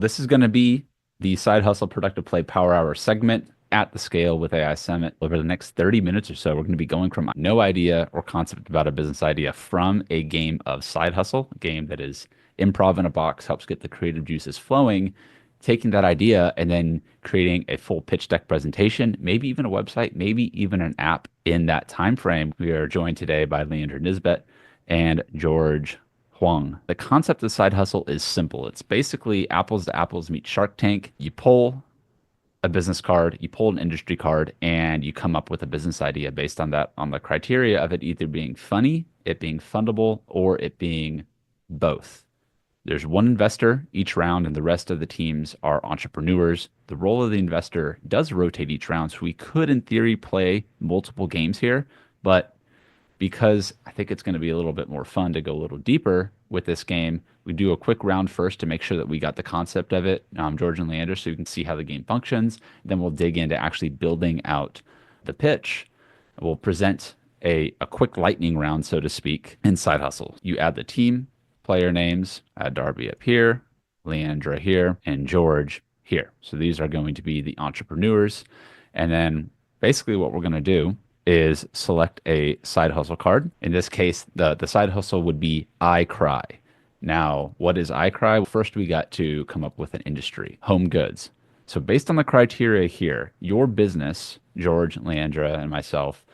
This is going to be the Side Hustle Productive Play Power Hour segment at the Scale with AI Summit. Over the next 30 minutes or so, we're going to be going from no idea or concept about a business idea from a game of Side Hustle, a game that is improv in a box, helps get the creative juices flowing, taking that idea and then creating a full pitch deck presentation, maybe even a website, maybe even an app in that time frame. We are joined today by Leandra Nisbet and George Wong. The concept of Side Hustle is simple. It's basically apples to apples meet Shark Tank. You pull a business card, you pull an industry card, and you come up with a business idea based on that, on the criteria of it either being funny, it being fundable, or it being both. There's one investor each round, and the rest of the teams are entrepreneurs. The role of the investor does rotate each round, so we could, in theory, play multiple games here, but because I think it's going to be a little bit more fun to go a little deeper with this game, we do a quick round first to make sure that we got the concept of it, George and Leander, so you can see how the game functions. Then we'll dig into actually building out the pitch. We'll present a quick lightning round, so to speak, in Side Hustle. You add the team, player names, add Darby up here, Leandra here, and George here. So these are going to be the entrepreneurs. And then basically what we're going to do is select a side hustle card. In this case, the side hustle would be iCry. Now, what is iCry? Well, first, we got to come up with an industry, home goods. So based on the criteria here, your business, George, Leandra, and myself,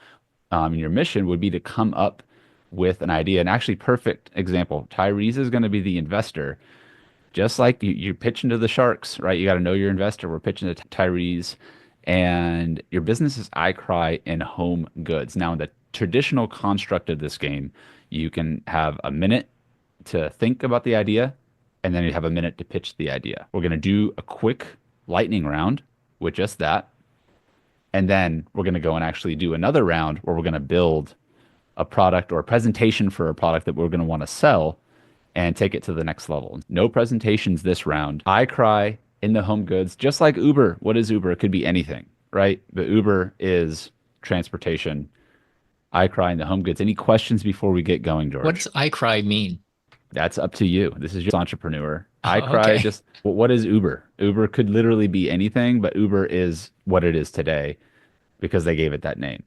your mission would be to come up with an idea. And actually, perfect example, Tyrese is going to be the investor. Just like you're pitching to the sharks, right? You got to know your investor. We're pitching to Tyrese, and your business is iCry in home goods. Now, in the traditional construct of this game, you can have a minute to think about the idea, and then you have a minute to pitch the idea. We're going to do a quick lightning round with just that. And then we're going to go and actually do another round where we're going to build a product or a presentation for a product that we're going to want to sell and take it to the next level. No presentations this round. iCry in the home goods, just like Uber. What is Uber? It could be anything, right? But Uber is transportation. iCry in the home goods. Any questions before we get going, What George? does iCry mean? That's up to you. This is your entrepreneur. Oh, iCry okay. just, what is Uber? Uber could literally be anything, but Uber is what it is today because they gave it that name,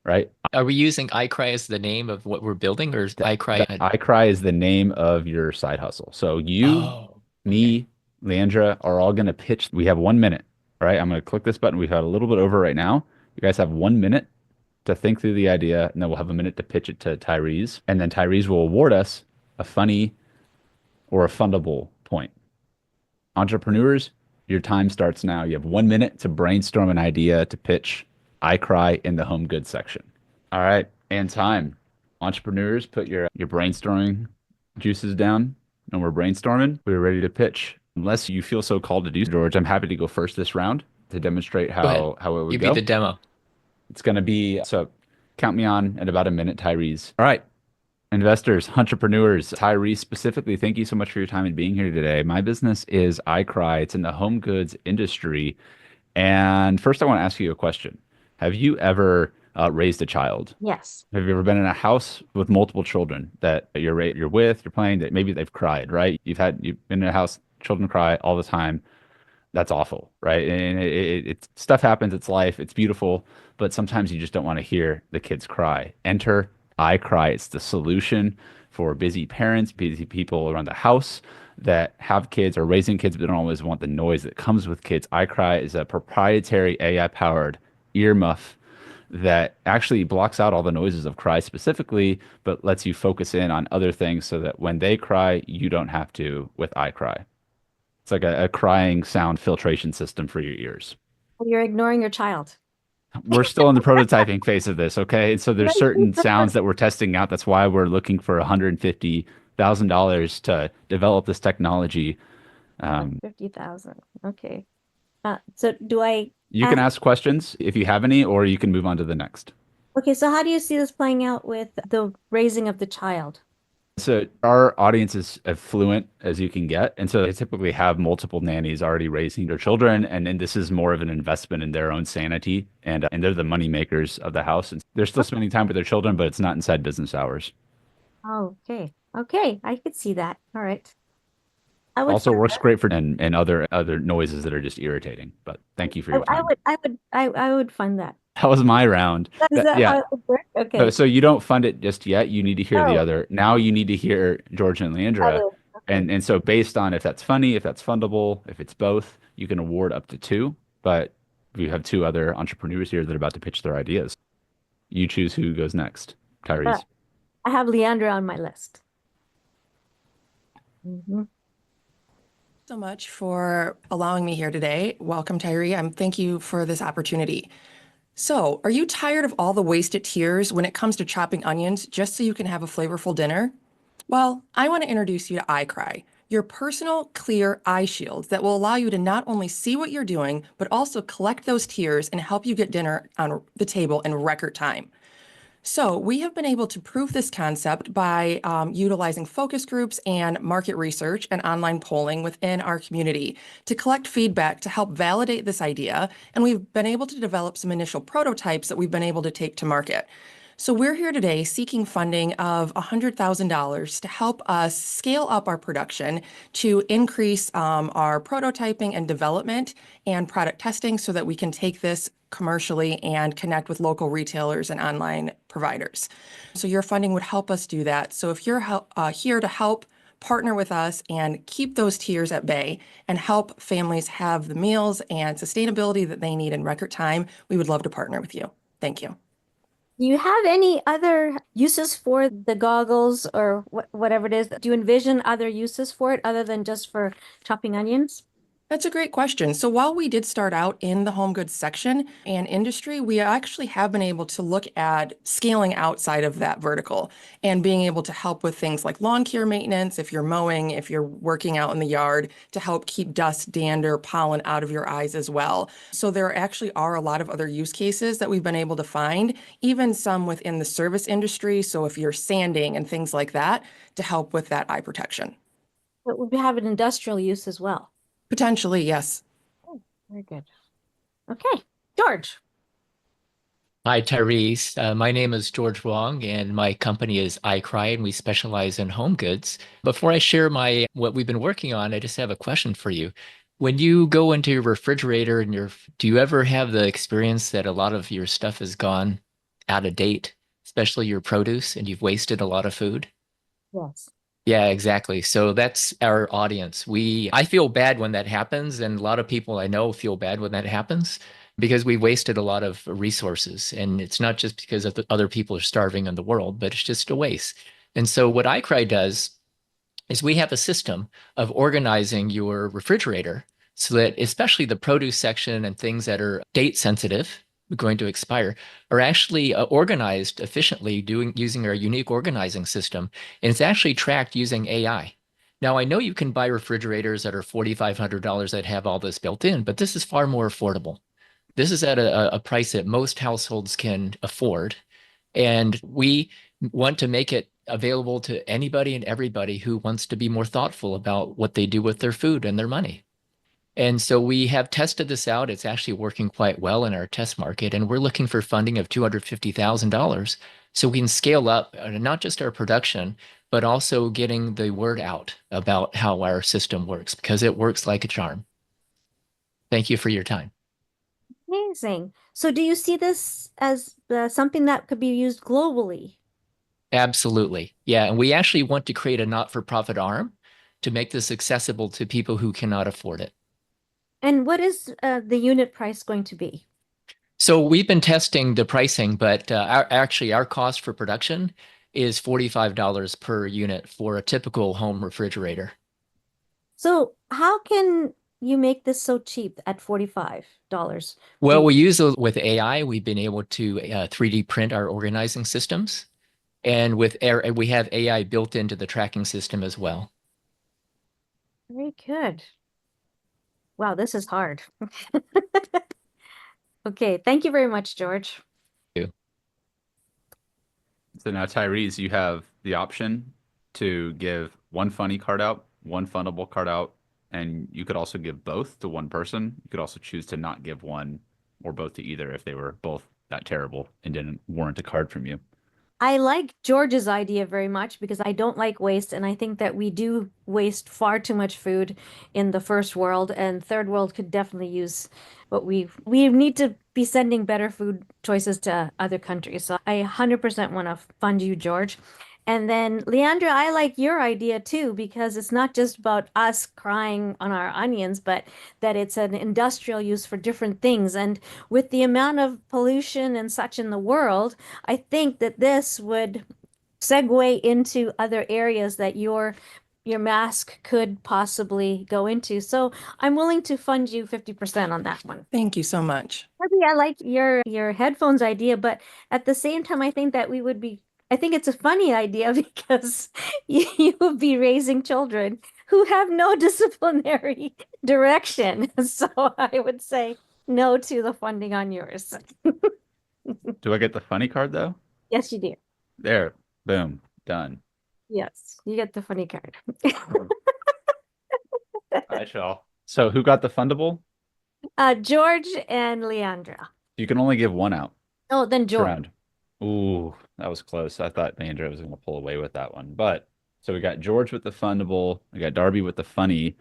right? Are we using iCry as the name of what we're building, or is The iCry iCry is the name of your side hustle. So you, Oh, okay. me, Leandra are all going to pitch. We have 1 minute, right? I'm going to click this button. We've had a little bit over right now. You guys have 1 minute to think through the idea, and then we'll have a minute to pitch it to Tyrese. And then Tyrese will award us a funny or a fundable point. Entrepreneurs, your time starts now. You have 1 minute to brainstorm an idea to pitch iCry in the home goods section. All right, and time. Entrepreneurs, put your brainstorming juices down, and we're brainstorming. We're ready to pitch. Unless you feel so called to do, George, I'm happy to go first this round to demonstrate Go ahead. how it would Give me the go. demo. It's going to be so. Count me on at about a minute, Tyrese. All right, investors, entrepreneurs, Tyrese specifically, thank you so much for your time and being here today. My business is iCry. It's in the home goods industry. And first, I want to ask you a question. Have you ever raised a child? Yes. Have you ever been in a house with multiple children that you're with, you're playing, that maybe they've cried, right? You've been in a house, children cry all the time. That's awful, right? And it stuff happens. It's life. It's beautiful, but sometimes you just don't want to hear the kids cry. Enter iCry. It's the solution for busy parents, busy people around the house that have kids or raising kids, but don't always want the noise that comes with kids. iCry is a proprietary AI-powered earmuff that actually blocks out all the noises of cry specifically, but lets you focus in on other things so that when they cry, you don't have to with iCry. It's like a crying sound filtration system for your ears. You're ignoring your child. We're still in the prototyping phase of this, okay? And so there's certain sounds that we're testing out. That's why we're looking for $150,000 to develop this technology. 50,000. Okay. So do I You can ask? ask questions if you have any, or you can move on to the next. Okay, so how do you see this playing out with the raising of the child? So our audience is as fluent as you can get, and so they typically have multiple nannies already raising their children, and then this is more of an investment in their own sanity, and they're the money makers of the house, and they're still spending time with their children, but it's not inside business hours. Oh, okay. Okay, I could see that. All right. I would Also find works great for and other noises that are just irritating. But thank you for your time. I would fund that. That was my round. Is that Yeah. how it would work? Okay. So you don't fund it just yet. You need to hear the Oh, other. Now you need to hear George and Leandra. other. Okay. And so based on if that's funny, if that's fundable, if it's both, you can award up to two. But we have two other entrepreneurs here that are about to pitch their ideas. You choose who goes next. Uh, Tyrese. I have Leandra on my list. Mhm. So much for allowing me here today. Welcome, Tyree. Thank you for this opportunity. So, are you tired of all the wasted tears when it comes to chopping onions just so you can have a flavorful dinner? Well, I want to introduce you to iCry, your personal, clear eye shields that will allow you to not only see what you're doing, but also collect those tears and help you get dinner on the table in record time. So we have been able to prove this concept by utilizing focus groups and market research and online polling within our community to collect feedback to help validate this idea. And we've been able to develop some initial prototypes that we've been able to take to market. So we're here today seeking funding of $100,000 to help us scale up our production to increase our prototyping and development and product testing so that we can take this commercially and connect with local retailers and online providers. So your funding would help us do that. So if you're here to help partner with us and keep those tiers at bay and help families have the meals and sustainability that they need in record time, we would love to partner with you. Thank you. Do you have any other uses for the goggles or whatever it is? Do you envision other uses for it other than just for chopping onions? That's a great question. So while we did start out in the home goods section and industry, we actually have been able to look at scaling outside of that vertical and being able to help with things like lawn care maintenance, if you're mowing, if you're working out in the yard, to help keep dust, dander, pollen out of your eyes as well. So there actually are a lot of other use cases that we've been able to find, even some within the service industry. So if you're sanding and things like that, to help with that eye protection. It would have an industrial use as well. Potentially, yes. Oh, very good. Okay, George. Hi, Tyrese. My name is George Wong, and my company is iCry, and we specialize in home goods. Before I share what we've been working on, I just have a question for you. When you go into your refrigerator and do you ever have the experience that a lot of your stuff has gone out of date, especially your produce, and you've wasted a lot of food? Yes. Yeah, exactly. So that's our audience. I feel bad when that happens, and a lot of people I know feel bad when that happens because we wasted a lot of resources. And it's not just because of other people are starving in the world, but it's just a waste. And so what iCry does is we have a system of organizing your refrigerator so that especially the produce section and things that are date sensitive, going to expire, are actually organized efficiently using our unique organizing system. And it's actually tracked using AI. Now, I know you can buy refrigerators that are $4,500 that have all this built in, but this is far more affordable. This is at a price that most households can afford. And we want to make it available to anybody and everybody who wants to be more thoughtful about what they do with their food and their money. And so we have tested this out. It's actually working quite well in our test market, and we're looking for funding of $250,000 so we can scale up not just our production, but also getting the word out about how our system works, because it works like a charm. Thank you for your time. Amazing. So do you see this as something that could be used globally? Absolutely. Yeah. And we actually want to create a not-for-profit arm to make this accessible to people who cannot afford it. And what is the unit price going to be? So we've been testing the pricing, but our cost for production is $45 per unit for a typical home refrigerator. So how can you make this so cheap at $45? Well, with AI, we've been able to 3D print our organizing systems. And we have AI built into the tracking system as well. Very good. Wow, this is hard. Okay, thank you very much, George. So now, Tyrese, you have the option to give one funny card out, one fundable card out, and you could also give both to one person. You could also choose to not give one or both to either if they were both that terrible and didn't warrant a card from you. I like George's idea very much because I don't like waste, and I think that we do waste far too much food in the first world, and third world could definitely use what we need to be sending better food choices to other countries. So I 100% want to fund you, George. And then Leandra, I like your idea too because it's not just about us crying on our onions, but that it's an industrial use for different things. And with the amount of pollution and such in the world, I think that this would segue into other areas that your mask could possibly go into. So I'm willing to fund you 50% on that one. Thank you so much. Maybe I like your headphones idea, but at the same time, I think it's a funny idea because you would be raising children who have no disciplinary direction. So I would say no to the funding on yours. Do I get the funny card though? Yes, you do. There, boom, done. Yes, you get the funny card. I shall. So who got the fundable? George and Leandra. You can only give one out Oh, then each George. round. Ooh, that was close. I thought Leandra was going to pull away with that one. But so we got George with the fundable, we got Darby with the funny,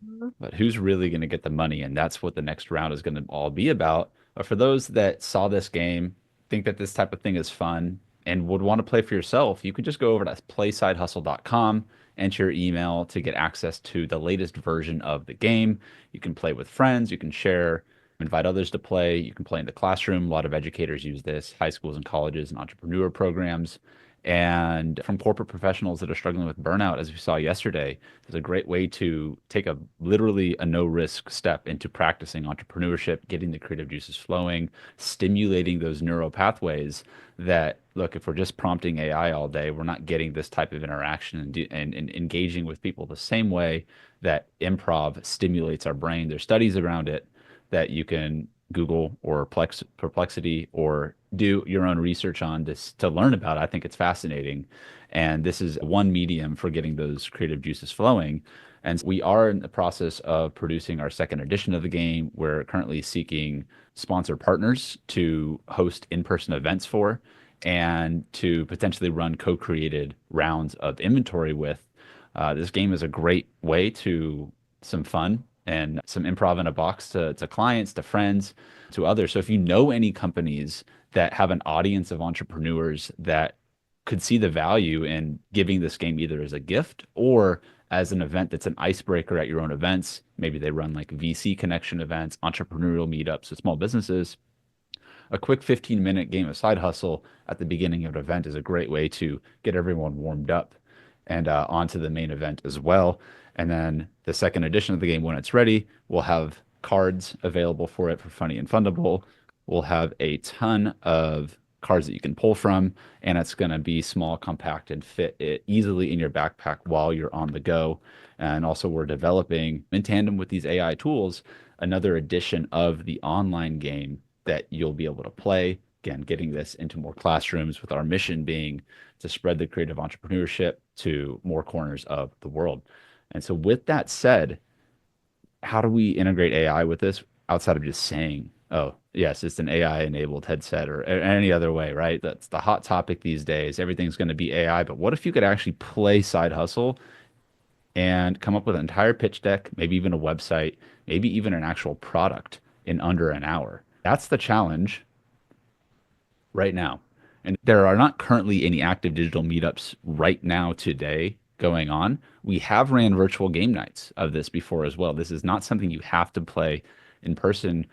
Mhm. but who's really going to get the money? And that's what the next round is going to all be about. But for those that saw this game, think that this type of thing is fun, and would want to play for yourself, you could just go over to playsidehustle.com, enter your email to get access to the latest version of the game. You can play with friends, you can share, invite others to play. You can play in the classroom. A lot of educators use this, high schools and colleges and entrepreneur programs. And from corporate professionals that are struggling with burnout, as we saw yesterday, is a great way to take a literally a no-risk step into practicing entrepreneurship, getting the creative juices flowing, stimulating those neural pathways that, look, if we're just prompting AI all day, we're not getting this type of interaction and engaging with people the same way that improv stimulates our brain. There's studies around it that you can Google or Perplexity or do your own research on this to learn about. I think it's fascinating. And this is one medium for getting those creative juices flowing. And we are in the process of producing our second edition of the game. We're currently seeking sponsor partners to host in-person events for and to potentially run co-created rounds of inventory with. This game is a great way to some fun and some improv in a box to clients, to friends, to others. So if you know any companies that have an audience of entrepreneurs that could see the value in giving this game either as a gift or as an event that's an icebreaker at your own events, maybe they run like VC connection events, entrepreneurial meetups with small businesses, a quick 15-minute game of side hustle at the beginning of an event is a great way to get everyone warmed up and onto the main event as well. And then the second edition of the game, when it's ready, we'll have cards available for it for Funny and Fundable. We'll have a ton of cards that you can pull from, and it's going to be small, compact, and fit it easily in your backpack while you're on the go. And also, we're developing in tandem with these AI tools another edition of the online game that you'll be able to play. Again, getting this into more classrooms with our mission being to spread the creative entrepreneurship to more corners of the world. And so with that said, how do we integrate AI with this outside of just saying, oh, yes, it's an AI enabled headset or any other way, right? That's the hot topic these days. Everything's going to be AI. But what if you could actually play Side Hustle and come up with an entire pitch deck, maybe even a website, maybe even an actual product in under an hour? That's the challenge right now. And there are not currently any active digital meetups right now today going on. We have ran virtual game nights of this before as well. This is not something you have to play in person.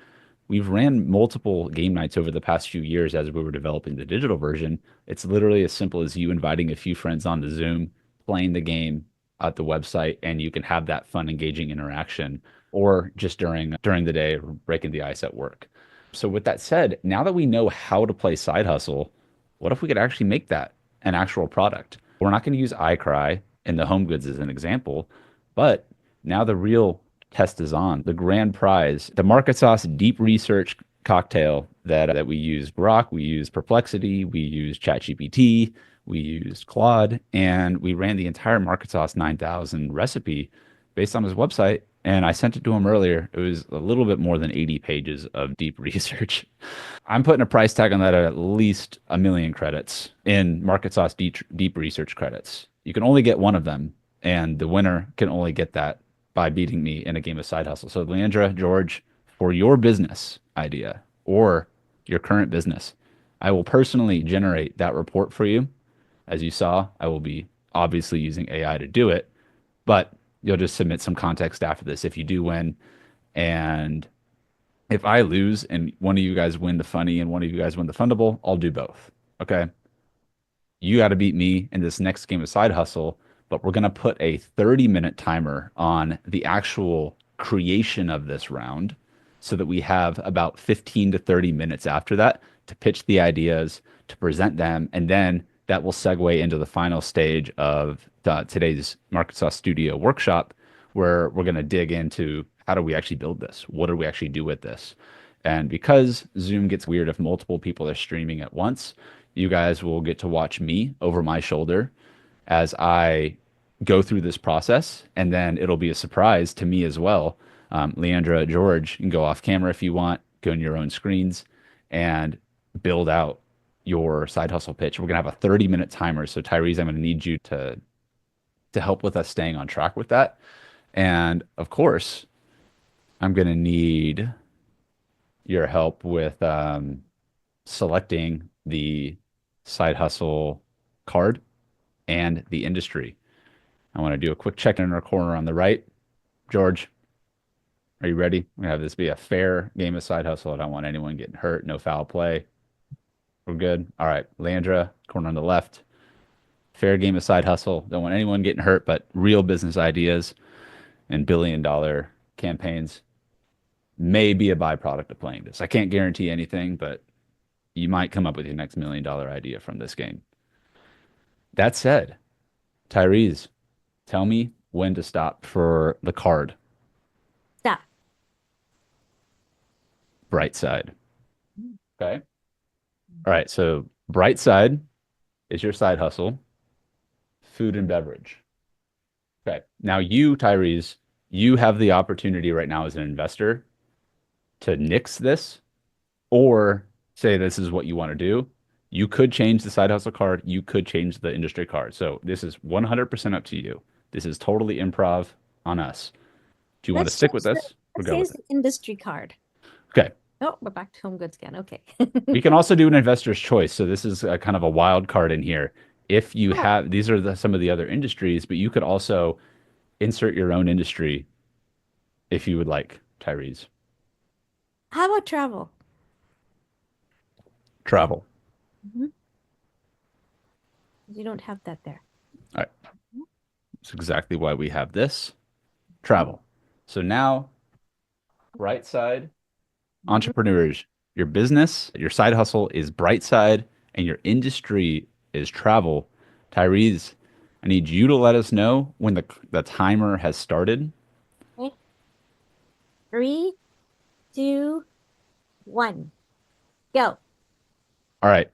We've ran multiple game nights over the past few years as we were developing the digital version. It's literally as simple as you inviting a few friends onto Zoom, playing the game at the website, and you can have that fun, engaging interaction, or just during the day, breaking the ice at work. So with that said, now that we know how to play Side Hustle, what if we could actually make that an actual product? We're not going to use iCry in the home goods as an example, but now the real test is on. The grand prize, the market sauce deep research cocktail that we use Grok, we use Perplexity, we use ChatGPT, we used Claude, and we ran the entire market sauce 9,000 recipe based on his website and I sent it to him earlier. It was a little bit more than 80 pages of deep research. I'm putting a price tag on that at least 1 million credits in Market Sauce deep research credits. You can only get one of them, and the winner can only get that by beating me in a game of Side Hustle. So, Leandra, George, for your business idea or your current business, I will personally generate that report for you. As you saw, I will be obviously using AI to do it, but you'll just submit some context after this if you do win. And if I lose and one of you guys win the funny and one of you guys win the fundable, I'll do both. Okay. You got to beat me in this next game of Side Hustle, but we're going to put a 30-minute timer on the actual creation of this round so that we have about 15 to 30 minutes after that to pitch the ideas, to present them, and then that will segue into the final stage of today's Market Sauce Studio workshop, where we're going to dig into how do we actually build this? What do we actually do with this? And because Zoom gets weird if multiple people are streaming at once, you guys will get to watch me over my shoulder as I go through this process. And then it'll be a surprise to me as well. Leandra, George, you can go off camera if you want, go in your own screens and build out your side hustle pitch. We're going to have a 30-minute timer. So Tyrese, I'm going to need you to help with us staying on track with that. And of course, I'm going to need your help with selecting the side hustle card and the industry. I want to do a quick check in our corner on the right. George, are you ready? We have this be a fair game of side hustle. I don't want anyone getting hurt. No foul play. We're good. All right. Leandra, corner on the left. Fair game of side hustle. Don't want anyone getting hurt, but real business ideas and billion-dollar campaigns may be a byproduct of playing this. I can't guarantee anything, but you might come up with your next million-dollar idea from this game. That said, Tyrese, tell me when to stop for the card. Stop. Brightside. Okay. All right. So Brightside is your side hustle, food and beverage. Okay. Now you, Tyrese, you have the opportunity right now as an investor to nix this or say this is what you want to do. You could change the side hustle card. You could change the industry card. So this is 100% up to you. This is totally improv on us. Do you want to stick with this or go with it? Industry card. Okay. Oh, we're back to home goods again. Okay. We can also do an investor's choice. So this is a kind of a wild card in here. If you have, these are some of the other industries, but you could also insert your own industry if you would like, Tyrese. How about travel? Travel. You don't have that there. All right. That's exactly why we have this. Travel. So now, Brightside entrepreneurs, your business, your side hustle is Brightside, and your industry is travel. Tyrese, I need you to let us know when the timer has started. Okay. 3, 2, 1, go. All right.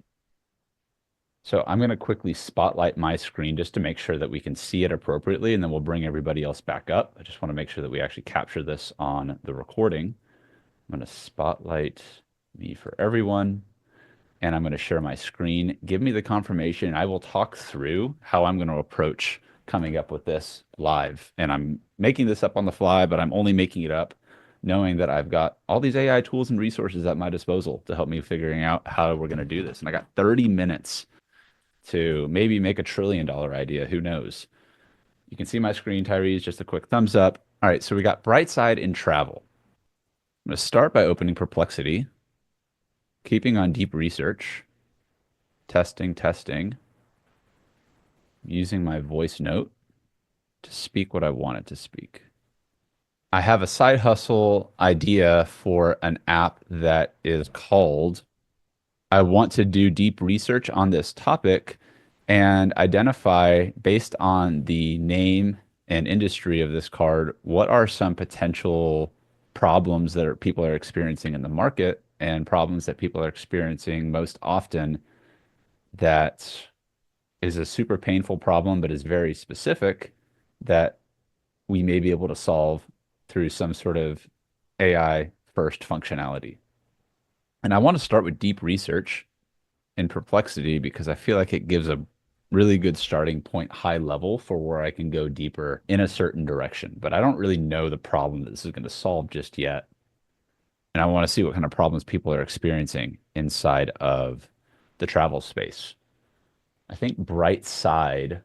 So I'm going to quickly spotlight my screen just to make sure that we can see it appropriately, and then we'll bring everybody else back up. I just want to make sure that we actually capture this on the recording. I'm going to spotlight me for everyone, and I'm going to share my screen. Give me the confirmation. I will talk through how I'm going to approach coming up with this live. And I'm making this up on the fly, but I'm only making it up knowing that I've got all these AI tools and resources at my disposal to help me figuring out how we're going to do this. And I got 30 minutes to maybe make $1 trillion idea. Who knows? You can see my screen, Tyrese, just a quick thumbs up. All right, so we got Brightside in travel. I'm going to start by opening Perplexity, keeping on deep research, testing, using my voice note to speak what I wanted to speak. I have a side hustle idea for an app that is called, I want to do deep research on this topic and identify, based on the name and industry of this card, what are some potential problems that people are experiencing in the market and problems that people are experiencing most often that is a super painful problem but is very specific that we may be able to solve through some sort of AI first functionality. And I want to start with deep research in Perplexity because I feel like it gives a really good starting point, high level, for where I can go deeper in a certain direction. But I don't really know the problem that this is going to solve just yet. And I want to see what kind of problems people are experiencing inside of the travel space. I think Brightside,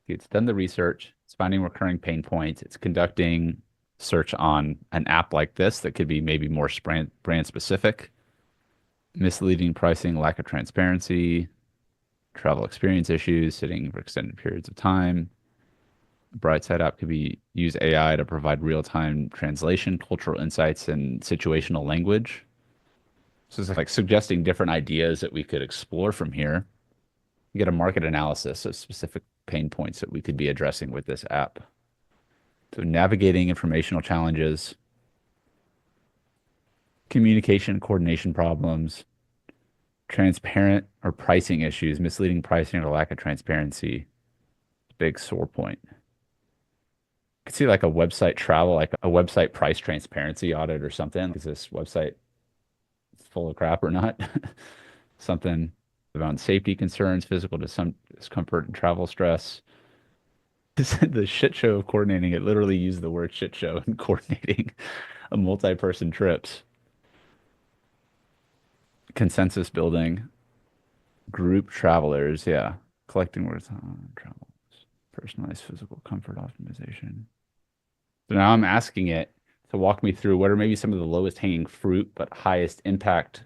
it's done the research, it's finding recurring pain points, it's conducting search on an app like this that could be maybe more brand specific, misleading pricing, lack of transparency, travel experience issues, sitting for extended periods of time. Brightside app could use AI to provide real-time translation, cultural insights, and situational language. So it's like suggesting different ideas that we could explore from here. Get a market analysis of specific pain points that we could be addressing with this app. So navigating informational challenges, communication, coordination problems, transparent or pricing issues, misleading pricing or lack of transparency. Big sore point. Could see like a website travel, like a website price transparency audit or something. Is this website full of crap or not? Something around safety concerns, physical discomfort, and travel stress. The shit show of coordinating. It literally used the word shit show in coordinating a multi-person trips. Consensus building, group travelers, yeah. Collecting words on travels, personalized physical comfort optimization. So now I'm asking it to walk me through what are maybe some of the lowest hanging fruit but highest impact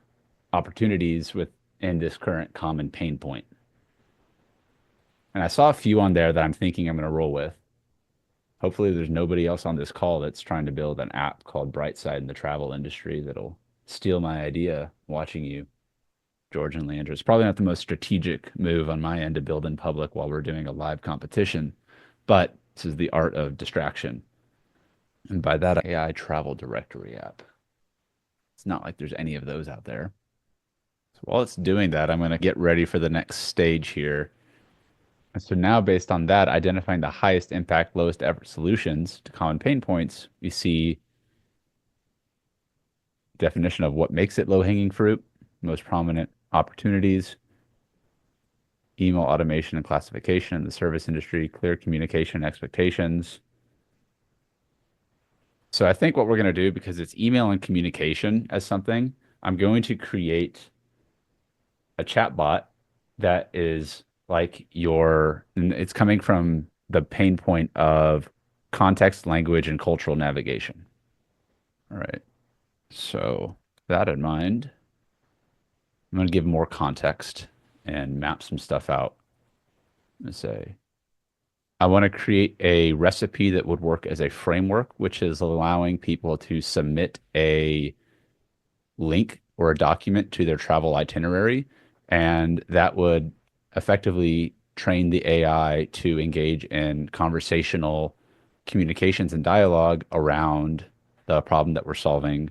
opportunities within this current common pain point. And I saw a few on there that I'm thinking I'm going to roll with. Hopefully there's nobody else on this call that's trying to build an app called Brightside in the travel industry that'll steal my idea watching you, George and Leandra. It's probably not the most strategic move on my end to build in public while we're doing a live competition, but this is the art of distraction. And by that, AI travel directory app. It's not like there's any of those out there. So while it's doing that, I'm going to get ready for the next stage here. And so now, based on that, identifying the highest impact, lowest effort solutions to common pain points, we see definition of what makes it low-hanging fruit, most prominent opportunities, email automation and classification in the service industry, clear communication expectations. So I think what we're going to do, because it's email and communication as something, I'm going to create a chatbot that is like and it's coming from the pain point of context, language, and cultural navigation. All right. So that in mind, I'm going to give more context and map some stuff out. I'm going to say, I want to create a recipe that would work as a framework, which is allowing people to submit a link or a document to their travel itinerary. And that would effectively train the AI to engage in conversational communications and dialogue around the problem that we're solving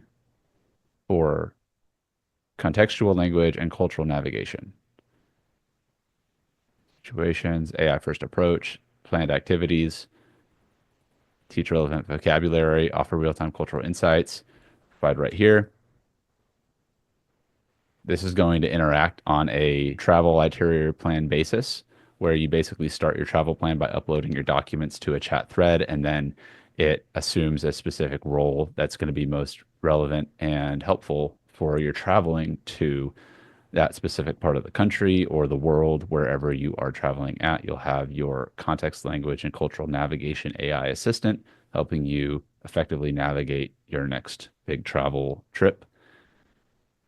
for contextual language and cultural navigation. Situations, AI first approach, planned activities, teach relevant vocabulary, offer real-time cultural insights, provide right here. This is going to interact on a travel itinerary plan basis, where you basically start your travel plan by uploading your documents to a chat thread, and then it assumes a specific role that's going to be most relevant and helpful for your traveling to that specific part of the country or the world, wherever you are traveling at. You'll have your context, language, and cultural navigation AI assistant helping you effectively navigate your next big travel trip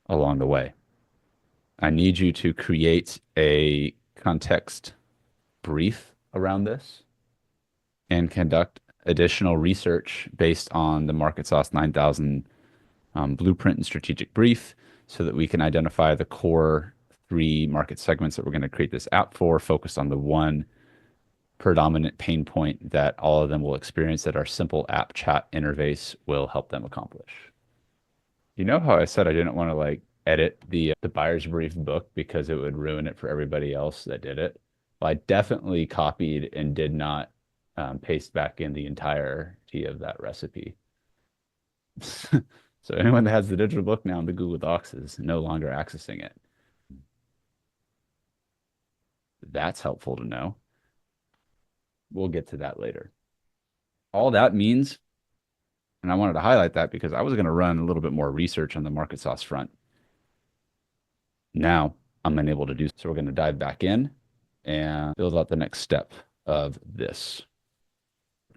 along the way. I need you to create a context brief around this and conduct additional research based on the Market Sauce 9000 blueprint and strategic brief so that we can identify the core 3 market segments that we're going to create this app for, focused on the one predominant pain point that all of them will experience that our simple app chat interface will help them accomplish. You know how I said I didn't want to like edit the buyer's brief book because it would ruin it for everybody else that did it? Well, I definitely copied and did not paste back in the entirety of that recipe. So anyone that has the digital book now in the Google Docs is no longer accessing it. That's helpful to know. We'll get to that later. All that means, and I wanted to highlight that because I was going to run a little bit more research on the market sauce front. Now I'm unable to do so. We're going to dive back in and build out the next step of this.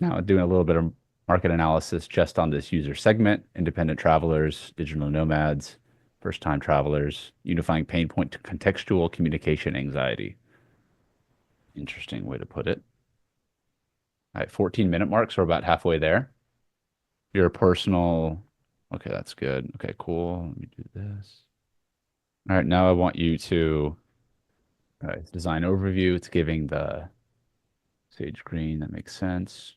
Now doing a little bit of market analysis just on this user segment: independent travelers, digital nomads, first-time travelers, unifying pain point to contextual communication anxiety. Interesting way to put it. All right, 14-minute mark, so we're about halfway there. Your personal, okay, that's good. Okay, cool. Let me do this. All right, now I want you to, all right, design overview. It's giving the sage green. That makes sense.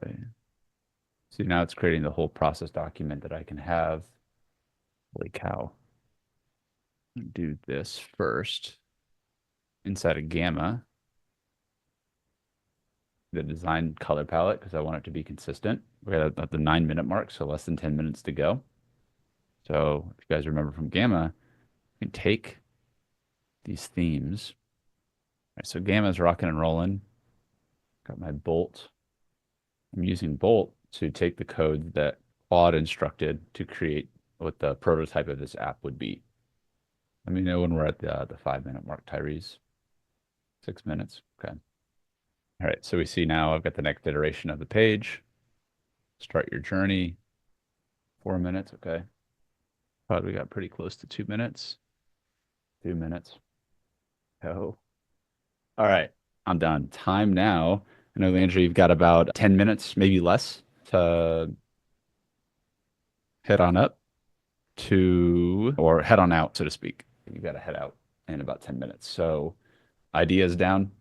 Okay. So now it's creating the whole process document that I can have. Holy cow. Do this first. Inside of Gamma, the design color palette, because I want it to be consistent. We're at the 9-minute mark, so less than 10 minutes to go. So if you guys remember from Gamma, you can take these themes. All right, so Gamma's rocking and rolling. Got my Bolt. I'm using Bolt to take the code that Claude instructed to create what the prototype of this app would be. Let me know when we're at the 5-minute mark, Tyrese. 6 minutes. Okay. All right. So we see now I've got the next iteration of the page. Start your journey. 4 minutes. Okay. Probably got pretty close to 2 minutes. 2 minutes. Oh. All right. I'm done. Time now. I know, Leandra, you've got about 10 minutes, maybe less, to head on up to, or head on out, so to speak. You got to head out in about 10 minutes. So ideas down.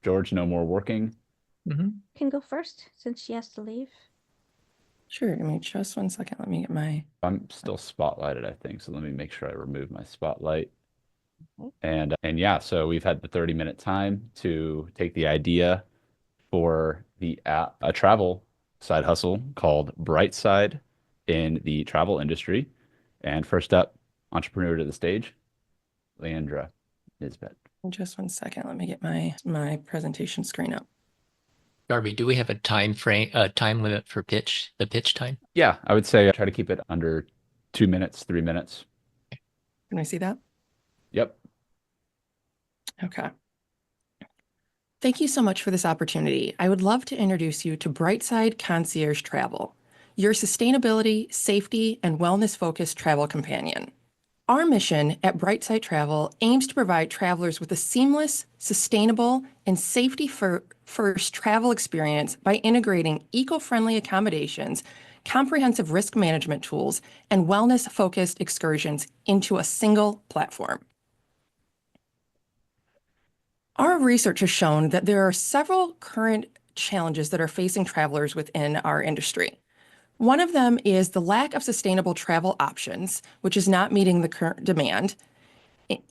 George, no more working. Can go first since she has to leave. Sure. Give me just 1 second. Let me get my. I'm still spotlighted, I think. So let me make sure I remove my spotlight. And yeah, so we've had the 30-minute time to take the idea for the app, a travel side hustle called Brightside in the travel industry. And first up, entrepreneur to the stage, Leandra Nisbet. Just 1 second. Let me get my presentation screen up. Darby, do we have a time limit for the pitch time? Yeah, I would say I try to keep it under 2 minutes, 3 minutes. Can we see that? Yep. Okay. Thank you so much for this opportunity. I would love to introduce you to Brightside Concierge Travel, your sustainability, safety, and wellness-focused travel companion. Our mission at Brightside Travel aims to provide travelers with a seamless, sustainable, and safety-first travel experience by integrating eco-friendly accommodations, comprehensive risk management tools, and wellness-focused excursions into a single platform. Our research has shown that there are several current challenges that are facing travelers within our industry. One of them is the lack of sustainable travel options, which is not meeting the current demand,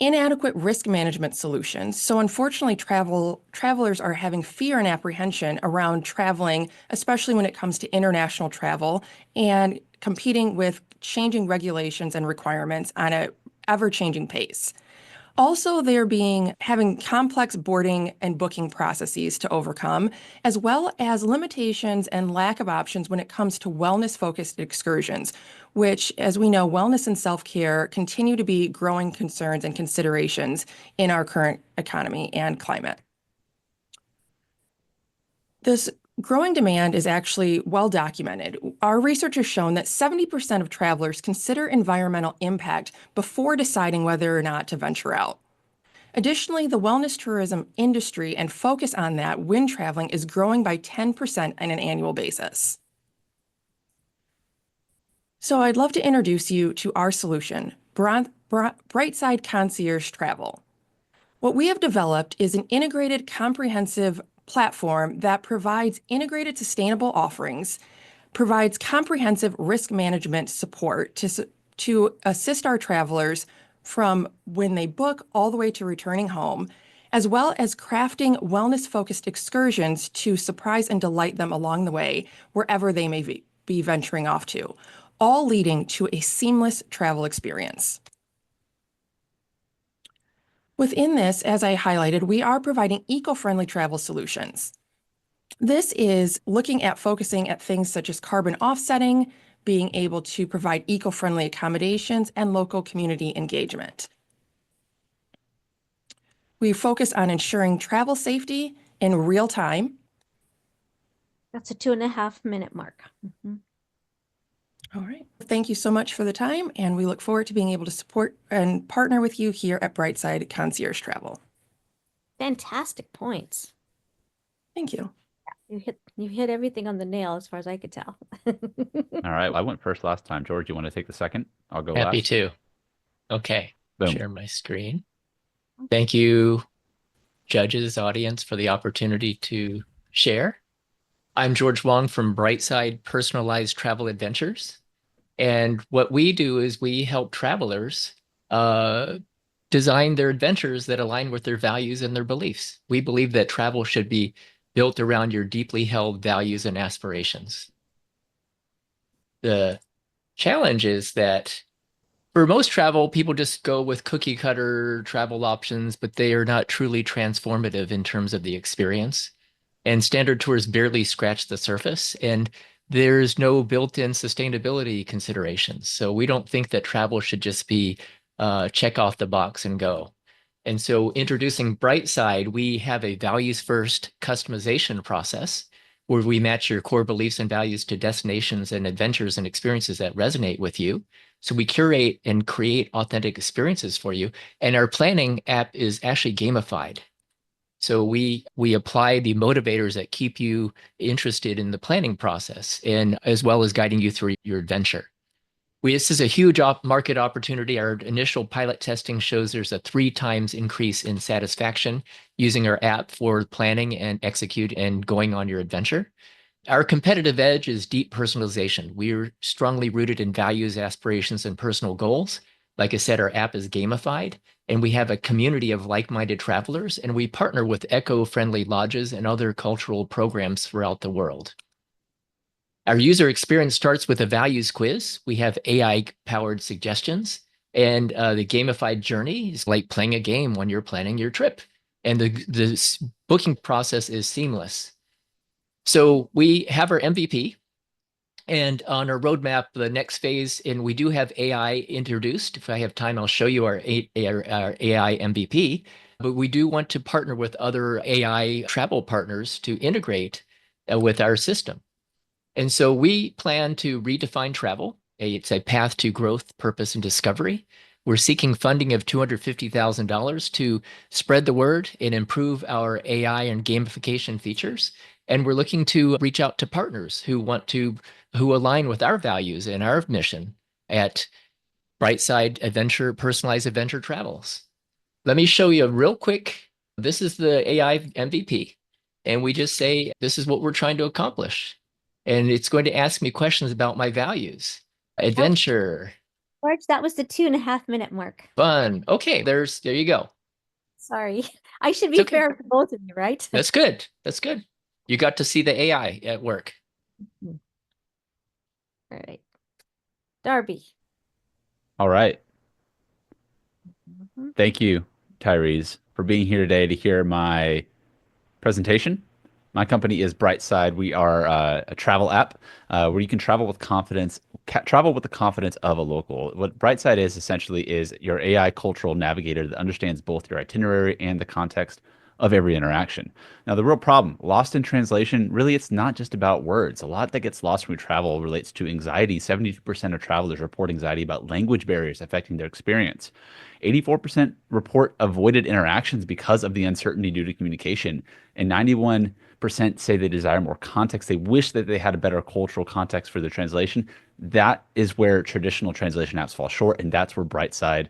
inadequate risk management solutions. So unfortunately, travelers are having fear and apprehension around traveling, especially when it comes to international travel and competing with changing regulations and requirements on an ever-changing pace. Also, they're having complex boarding and booking processes to overcome, as well as limitations and lack of options when it comes to wellness-focused excursions, which, as we know, wellness and self-care continue to be growing concerns and considerations in our current economy and climate. This growing demand is actually well documented. Our research has shown that 70% of travelers consider environmental impact before deciding whether or not to venture out. Additionally, the wellness tourism industry and focus on that when traveling is growing by 10% on an annual basis. So I'd love to introduce you to our solution, Brightside Concierge Travel. What we have developed is an integrated, comprehensive platform that provides integrated sustainable offerings, provides comprehensive risk management support to assist our travelers from when they book all the way to returning home, as well as crafting wellness-focused excursions to surprise and delight them along the way, wherever they may be venturing off to, all leading to a seamless travel experience. Within this, as I highlighted, we are providing eco-friendly travel solutions. This is looking at focusing at things such as carbon offsetting, being able to provide eco-friendly accommodations, and local community engagement. We focus on ensuring travel safety in real time. That's a 2.5 minute mark. All right. Thank you so much for the time, and we look forward to being able to support and partner with you here at Brightside Concierge Travel. Fantastic points. Thank you. You hit everything on the nail as far as I could tell. All right. I went first last time. George, you want to take the second? I'll go Happy last. to. Okay. Boom. Share my screen. Thank you, judges, audience, for the opportunity to share. I'm George Wong from Brightside Personalized Travel Adventures. And what we do is we help travelers design their adventures that align with their values and their beliefs. We believe that travel should be built around your deeply held values and aspirations. The challenge is that for most travel, people just go with cookie cutter travel options, but they are not truly transformative in terms of the experience. And standard tours barely scratch the surface, and there's no built-in sustainability considerations. So we don't think that travel should just be check off the box and go. And so introducing Brightside, we have a values-first customization process where we match your core beliefs and values to destinations and adventures and experiences that resonate with you. So we curate and create authentic experiences for you. And our planning app is actually gamified. So we apply the motivators that keep you interested in the planning process, and as well as guiding you through your adventure. This is a huge market opportunity. Our initial pilot testing shows there's a 3 times increase in satisfaction using our app for planning and execute and going on your adventure. Our competitive edge is deep personalization. We're strongly rooted in values, aspirations, and personal goals. Like I said, our app is gamified, and we have a community of like-minded travelers, and we partner with eco-friendly lodges and other cultural programs throughout the world. Our user experience starts with a values quiz. We have AI-powered suggestions, and the gamified journey is like playing a game when you're planning your trip. And the booking process is seamless. So we have our MVP, and on our roadmap, the next phase, and we do have AI introduced. If I have time, I'll show you our AI MVP. But we do want to partner with other AI travel partners to integrate with our system. And so we plan to redefine travel. It's a path to growth, purpose, and discovery. We're seeking funding of $250,000 to spread the word and improve our AI and gamification features. And we're looking to reach out to partners who align with our values and our mission at Brightside Personalized Adventure Travels. Let me show you real quick. This is the AI MVP. And we just say, this is what we're trying to accomplish. And it's going to ask me questions about my values. Adventure. George, that was the 2.5 minute mark. Fun. Okay, there you go. Sorry. I should be fair to both of you, right? That's good. That's good. You got to see the AI at work. All right. Darby. All right. Thank you, Tyrese, for being here today to hear my presentation. My company is Brightside. We are a travel app where you can travel with confidence, travel with the confidence of a local. What Brightside is essentially is your AI cultural navigator that understands both your itinerary and the context of every interaction. Now, the real problem, lost in translation, really it's not just about words. A lot that gets lost when we travel relates to anxiety. 72% of travelers report anxiety about language barriers affecting their experience. 84% report avoided interactions because of the uncertainty due to communication. And 91% say they desire more context. They wish that they had a better cultural context for their translation. That is where traditional translation apps fall short, and that's where Brightside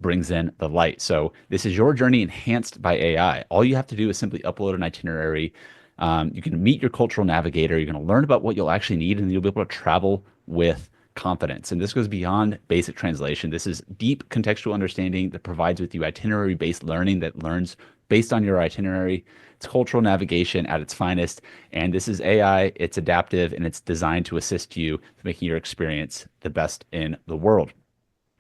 brings in the light. So this is your journey enhanced by AI. All you have to do is simply upload an itinerary. You can meet your cultural navigator. You're going to learn about what you'll actually need, and you'll be able to travel with confidence. And this goes beyond basic translation. This is deep contextual understanding that provides with you itinerary-based learning that learns based on your itinerary. It's cultural navigation at its finest. And this is AI, it's adaptive, and it's designed to assist you with making your experience the best in the world.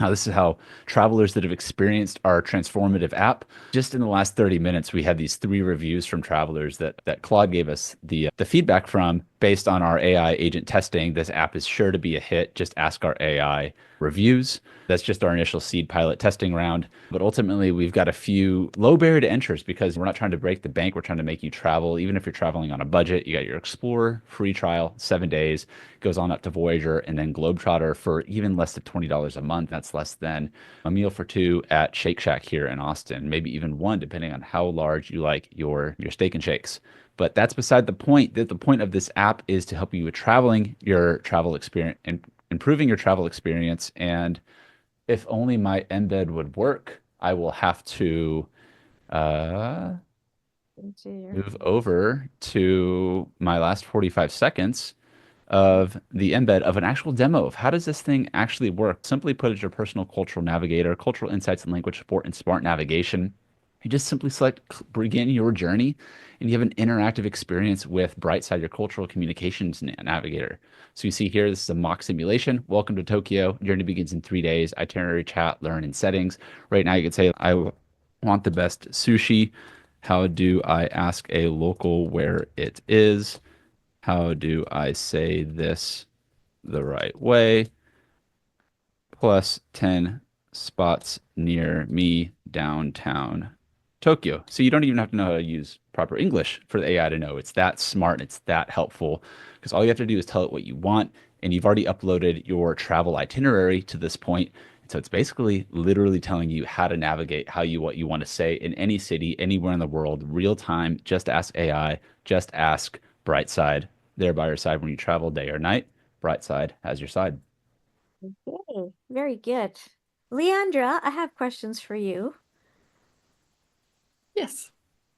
Now, this is how travelers that have experienced our transformative app. Just in the last 30 minutes, we had these 3 reviews from travelers that Claude gave us the feedback from based on our AI agent testing. This app is sure to be a hit. Just ask our AI reviews. That's just our initial seed pilot testing round. But ultimately, we've got a few low barrier to enters because we're not trying to break the bank. We're trying to make you travel. Even if you're traveling on a budget, you got your Explorer free trial, 7 days, goes on up to Voyager, and then Globetrotter for even less than $20 a month. That's less than a meal for 2 at Shake Shack here in Austin, maybe even 1, depending on how large you like your steak and shakes. But that's beside the point. The point of this app is to help you with your travel experience, and improving your travel experience. And if only my embed would work, I will have to move over to my last 45 seconds of the embed of an actual demo of how does this thing actually work. Simply put, it's your personal cultural navigator, cultural insights and language support, and smart navigation. You just simply select begin your journey, and you have an interactive experience with Brightside, your cultural communications navigator. So you see here, this is a mock simulation. Welcome to Tokyo. Journey begins in 3 days. Itinerary, chat, learn, and settings. Right now, you could say, I want the best sushi. How do I ask a local where it is? How do I say this the right way? Plus 10 spots near me downtown Tokyo. So you don't even have to know how to use proper English for the AI to know. It's that smart and it's that helpful because all you have to do is tell it what you want, and you've already uploaded your travel itinerary to this point. So it's basically literally telling you how to navigate what you want to say in any city, anywhere in the world, real time. Just ask AI, just ask Brightside. They're by your side when you travel day or night. Brightside has your side. Okay, very good. Leandra, I have questions for you. Yes.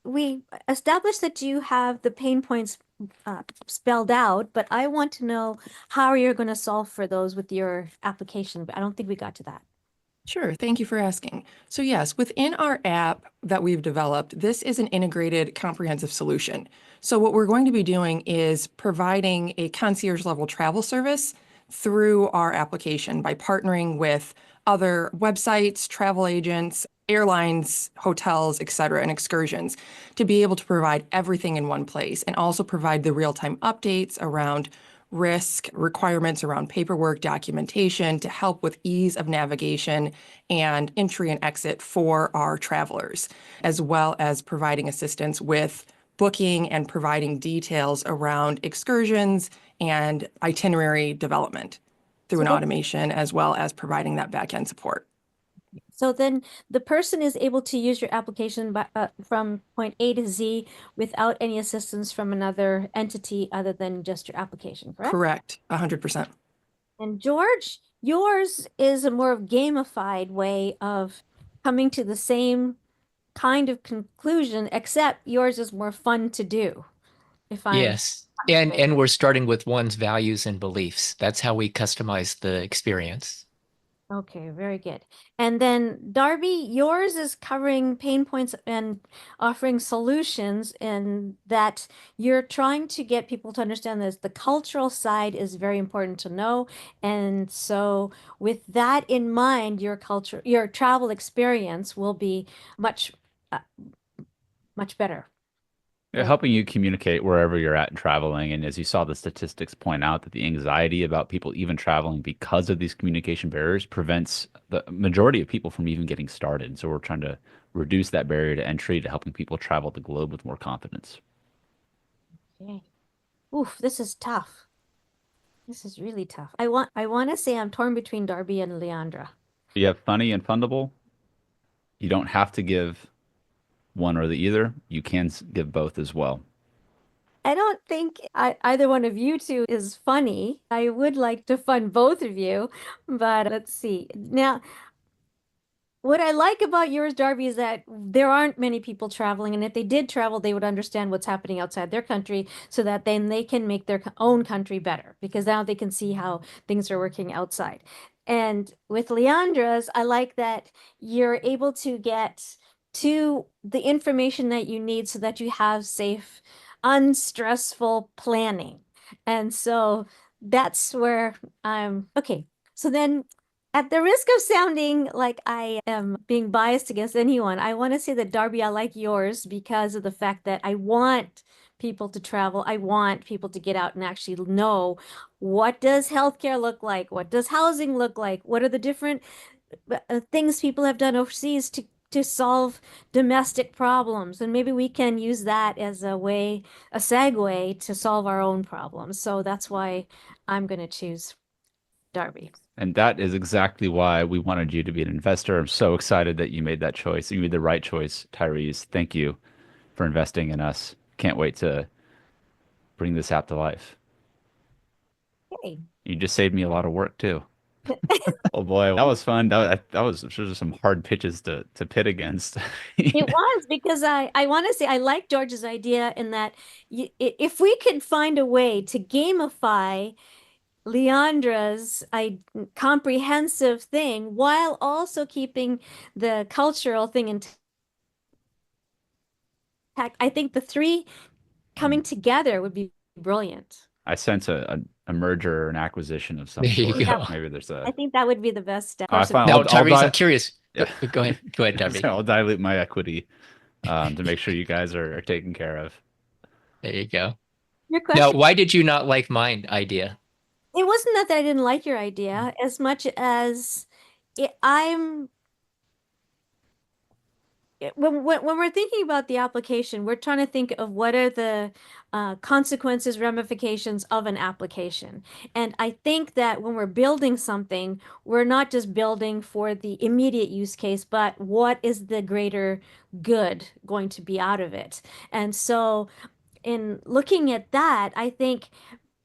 We established that you have the pain points spelled out, but I want to know how you're going to solve for those with your application. But I don't think we got to that. Sure. Thank you for asking. So yes, within our app that we've developed, this is an integrated comprehensive solution. So what we're going to be doing is providing a concierge level travel service through our application by partnering with other websites, travel agents, airlines, hotels, et cetera, and excursions to be able to provide everything in one place and also provide the real-time updates around risk, requirements around paperwork, documentation to help with ease of navigation and entry and exit for our travelers, as well as providing assistance with booking and providing details around excursions and itinerary development through an automation, as well as providing that back-end support. So then the person is able to use your application from point A to Z without any assistance from another entity other than just your application, correct? Correct, 100%. And George, yours is a more of gamified way of coming to the same kind of conclusion, except yours is more fun to do. Yes. And we're starting with one's values and beliefs. That's how we customize the experience. Okay, very good. And then Darby, yours is covering pain points and offering solutions, and that you're trying to get people to understand this. The cultural side is very important to know. And so with that in mind, your travel experience will be much, much better. Yeah, helping you communicate wherever you're at and traveling. And as you saw, the statistics point out that the anxiety about people even traveling because of these communication barriers prevents the majority of people from even getting started. So we're trying to reduce that barrier to entry to helping people travel the globe with more confidence. Okay. Oof, this is tough. This is really tough. I want to say I'm torn between Darby and Leandra. You have funny and fundable. You don't have to give one or the either. You can give both as well. I don't think either one of you two is funny. I would like to fund both of you, but let's see. Now, What I like about yours, Darby, is that there aren't many people traveling, and if they did travel, they would understand what's happening outside their country so that then they can make their own country better because now they can see how things are working outside. And with Leandra's, I like that you're able to get to the information that you need so that you have safe, unstressful planning. And so that's where I'm okay. So then at the risk of sounding like I am being biased against anyone, I want to say that Darby, I like yours because of the fact that I want people to travel. I want people to get out and actually know what does healthcare look like? What does housing look like? What are the different things people have done overseas to solve domestic problems? And maybe we can use that as a way, a segue to solve our own problems. So that's why I'm going to choose Darby. And that is exactly why we wanted you to be an investor. I'm so excited that you made that choice. You made the right choice, Tyrese. Thank you for investing in us. Can't wait to bring this app to life. Hey. You just saved me a lot of work too. Oh boy, that was fun. That was sure some hard pitches to pit against. It was because I want to say I like George's idea in that if we could find a way to gamify Leandra's comprehensive thing while also keeping the cultural thing intact, I think the three coming together would be brilliant. I sense a merger or an acquisition of some There you sort. go. Maybe there's I a. think that would be the best I find Now, I'll Tyrese, I'm curious. Yeah. Go ahead. Go ahead, Darby. So I'll dilute my equity to make sure you guys are taken care of. There you go. Your Now, question. why did you not like my idea? It wasn't that I didn't like your idea as much as I'm when we're thinking about the application, we're trying to think of what are the consequences, ramifications of an application. And I think that when we're building something, we're not just building for the immediate use case, but what is the greater good going to be out of it? And so in looking at that, I think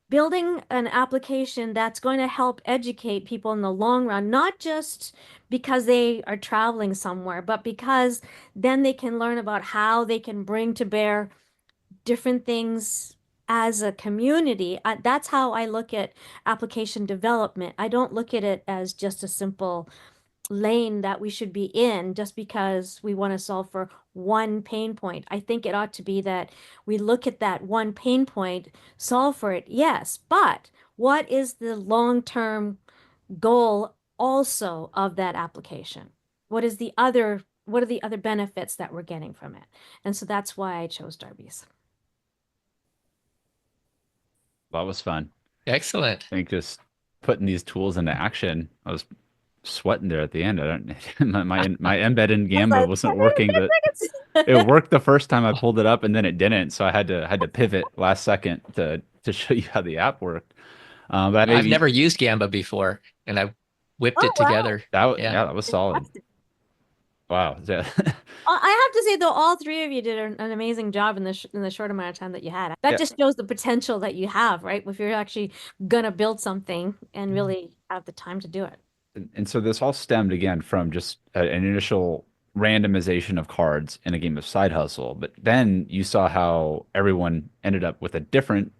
building an application that's going to help educate people in the long run, not just because they are traveling somewhere, but because then they can learn about how they can bring to bear different things as a community. That's how I look at application development. I don't look at it as just a simple lane that we should be in just because we want to solve for one pain point. I think it ought to be that we look at that one pain point, solve for it, yes, but what is the long-term goal also of that application? What are the other benefits that we're getting from it? And so that's why I chose Darby's. That was fun. Excellent. I think just putting these tools into action, I was sweating there at the end. I don't my embed in Gamba wasn't working. It worked the first time I pulled it up and then it didn't. So I had to pivot last second to show you how the app worked. But I've never used Gamba before, and I whipped it together. Yeah, that was solid. Wow. Yeah. I have to say though, all three of you did an amazing job in the short amount of time that you had. That just shows the potential that you have, right? If you're actually gonna build something and really have the time to do it. And so this all stemmed again from just an initial randomization of cards in a game of Side Hustle, but then you saw how everyone ended up with a different,